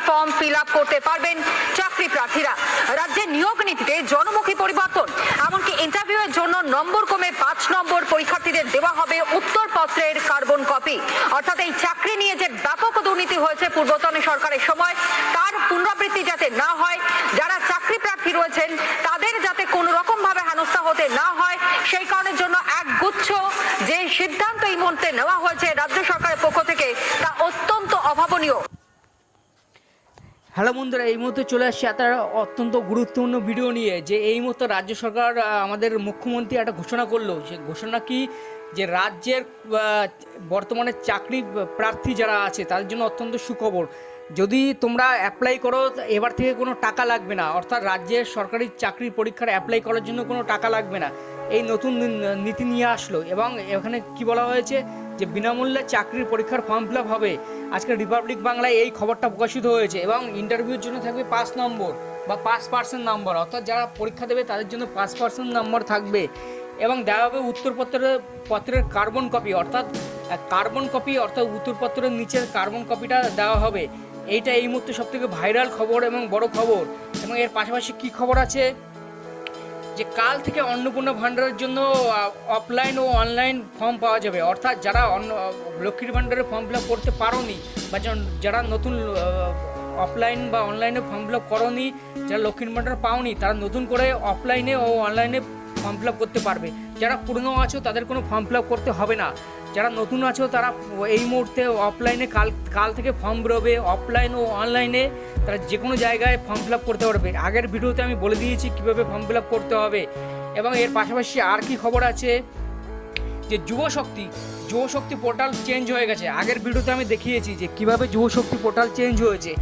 Form fill up করতে পারবেন চাকরি প্রার্থীরা। রাজ্যের নিয়োগ নীতিতে জনমুখী পরিবর্তন, এমনকি ইন্টারভিউয়ের জন্য নম্বর কমে 5 নম্বর পরীক্ষার্থীদের দেওয়া হবে উত্তরপত্রের কার্বন কপি। অর্থাৎ এই চাকরি নিয়ে যে ব্যাপক দুর্নীতি হয়েছে পূর্বতন সরকারের সময়, তার পুনরাবৃত্তি যাতে না হয়, যারা চাকরি প্রার্থী রয়েছেন তাদের যাতে কোনো রকম ভাবে হেনস্থা হতে না হয়, সেই কারণের জন্য একগুচ্ছ যে সিদ্ধান্ত এই মুহূর্তে নেওয়া হয়েছে রাজ্য সরকারের পক্ষ থেকে, তা অত্যন্ত অভাবনীয়। হ্যালো বন্ধুরা, এই মুহূর্তে চলে আসছে একটা অত্যন্ত গুরুত্বপূর্ণ ভিডিও নিয়ে। যে এই মুহূর্তে রাজ্য সরকার, আমাদের মুখ্যমন্ত্রী একটা ঘোষণা করলো। সে ঘোষণা কি, যে রাজ্যের বর্তমানে চাকরি প্রার্থী যারা আছে তাদের জন্য অত্যন্ত সুখবর। যদি তোমরা অ্যাপ্লাই করো, এবার থেকে কোনো টাকা লাগবে না। অর্থাৎ রাজ্যের সরকারি চাকরির পরীক্ষার অ্যাপ্লাই করার জন্য কোনো টাকা লাগবে না। এই নতুন নীতি নিয়ে আসলো এবং এখানে কি বলা হয়েছে, যে বিনামূল্যে চাকরির পরীক্ষার ফর্ম ফিল আপ হবে। আজকে রিপাবলিক বাংলায় এই খবরটা প্রকাশিত হয়েছে এবং ইন্টারভিউর জন্য থাকবে 5 নম্বর বা 5% নম্বর। অর্থাৎ যারা পরীক্ষা দেবে তাদের জন্য 5% নম্বর থাকবে এবং দেওয়া হবে উত্তরপত্রের কার্বন কপি। অর্থাৎ উত্তরপত্রের নিচের কার্বন কপিটা দেওয়া হবে। এইটা এই মুহূর্তে সবথেকে ভাইরাল খবর এবং বড় খবর। এবং এর পাশাপাশি কি খবর আছে, যে কাল থেকে অন্নপূর্ণা ভাণ্ডারের জন্য অফলাইন ও অনলাইন ফর্ম পাওয়া যাবে। অর্থাৎ যারা লক্ষ্মীর ভাণ্ডারের ফর্ম ফিল আপ করতে পারোনি, বা যারা নতুন অফলাইন বা অনলাইনে ফর্ম ফিল আপ করোনি, যারা লক্ষ্মীর ভাণ্ডার পাওনি, তারা নতুন করে অফলাইনে ও অনলাইনে ফর্ম ফিল আপ করতে পারবে। যারা পুরনো আছো তাদের কোনো ফর্ম ফিল আপ করতে হবে না। যারা নতুন আছো তারা এই মুহূর্তে অফলাইনে কাল থেকে ফর্ম বেরোবে, অফলাইন ও অনলাইনে তারা যে কোনো জায়গায় ফর্ম ফিল আপ করতে পারবে। আগের ভিডিওতে আমি বলে দিয়েছি কীভাবে ফর্ম ফিল আপ করতে হবে। এবং এর পাশাপাশি আর কি খবর আছে, যে যুবশক্তি পোর্টাল চেঞ্জ হয়ে গেছে। আগের ভিডিওতে আমি দেখিয়েছি যে কীভাবে যুবশক্তি পোর্টাল চেঞ্জ হয়েছে।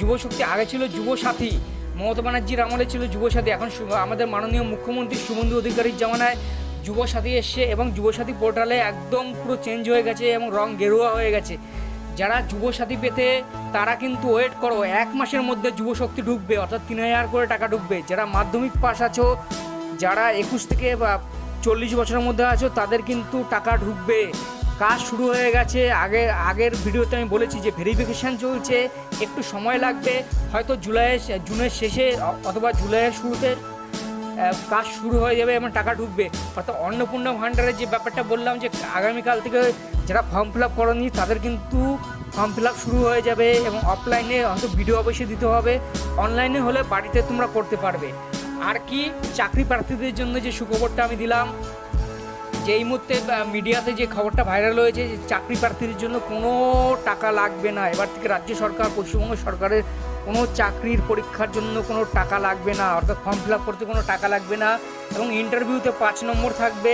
যুবশক্তি আগে ছিল যুবসাথী, মমতা ব্যানার্জির আমলে ছিল যুবসাথী। এখন আমাদের মাননীয় মুখ্যমন্ত্রী শুভেন্দু অধিকারীর জামানায় যুবসাথী এসছে এবং যুবসাথী পোর্টালে একদম পুরো চেঞ্জ হয়ে গেছে এবং রং গেরুয়া হয়ে গেছে। যারা যুবসাথী পেতে তারা কিন্তু ওয়েট করো, 1 মাসের মধ্যে যুবশক্তি ঢুকবে, অর্থাৎ 3000 করে টাকা ঢুকবে। যারা মাধ্যমিক পাস আছো, যারা 21 থেকে 40 বছরের মধ্যে আছো, তাদের কিন্তু টাকা ঢুকবে। কাজ শুরু হয়ে গেছে। আগের ভিডিওতে আমি বলেছি যে ভেরিফিকেশান চলছে, একটু সময় লাগবে, হয়তো জুনের শেষে অথবা জুলাইয়ের শুরুতে কাজ শুরু হয়ে যাবে এবং টাকা ঢুকবে। অর্থাৎ অন্নপূর্ণা ভাণ্ডারের যে ব্যাপারটা বললাম, যে আগামীকাল থেকে যারা ফর্ম ফিল আপ করেনি তাদের কিন্তু ফর্ম ফিল আপ শুরু হয়ে যাবে এবং অফলাইনে হয়তো ভিডিও অবশ্যই দিতে হবে, অনলাইনে হলে বাড়িতে তোমরা করতে পারবে। আর কি, চাকরি প্রার্থীদের জন্য যে সুখবরটা আমি দিলাম, যে এই মুহূর্তে মিডিয়াতে যে খবরটা ভাইরাল হয়েছে, যে চাকরি প্রার্থীদের জন্য কোনো টাকা লাগবে না। এবার থেকে রাজ্য সরকার, পশ্চিমবঙ্গ সরকারের কোনো চাকরির পরীক্ষার জন্য কোনো টাকা লাগবে না। অর্থাৎ ফর্ম ফিল আপ করতে কোনো টাকা লাগবে না এবং ইন্টারভিউতে 5 নম্বর থাকবে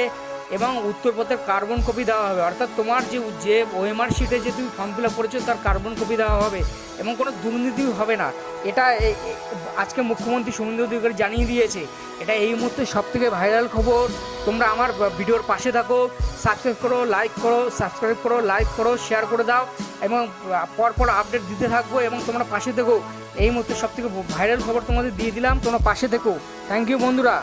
এবং উত্তরপত্রের কার্বন কপি দেওয়া হবে। অর্থাৎ তোমার যে ওএমআর শিটে যে তুমি ফর্ম ফিল আপ করেছো তার কার্বন কপি দেওয়া হবে এবং কোনো দুর্নীতি হবে না। এটা আজকে মুখ্যমন্ত্রী শুভেন্দু অধিকারী জানিয়ে দিয়েছে। এটা এই মুহূর্তে সবথেকে ভাইরাল খবর। তোমরা আমার ভিডিওর পাশে থাকো, সাবস্ক্রাইব করো, লাইক করো, শেয়ার করে দাও এবং পরপর আপডেট দিতে থাকবো এবং তোমরা পাশে থেকো। এই মুহূর্তে সবথেকে ভাইরাল খবর তোমাদের দিয়ে দিলাম, তোমরা পাশে থেকো। থ্যাংক ইউ বন্ধুরা।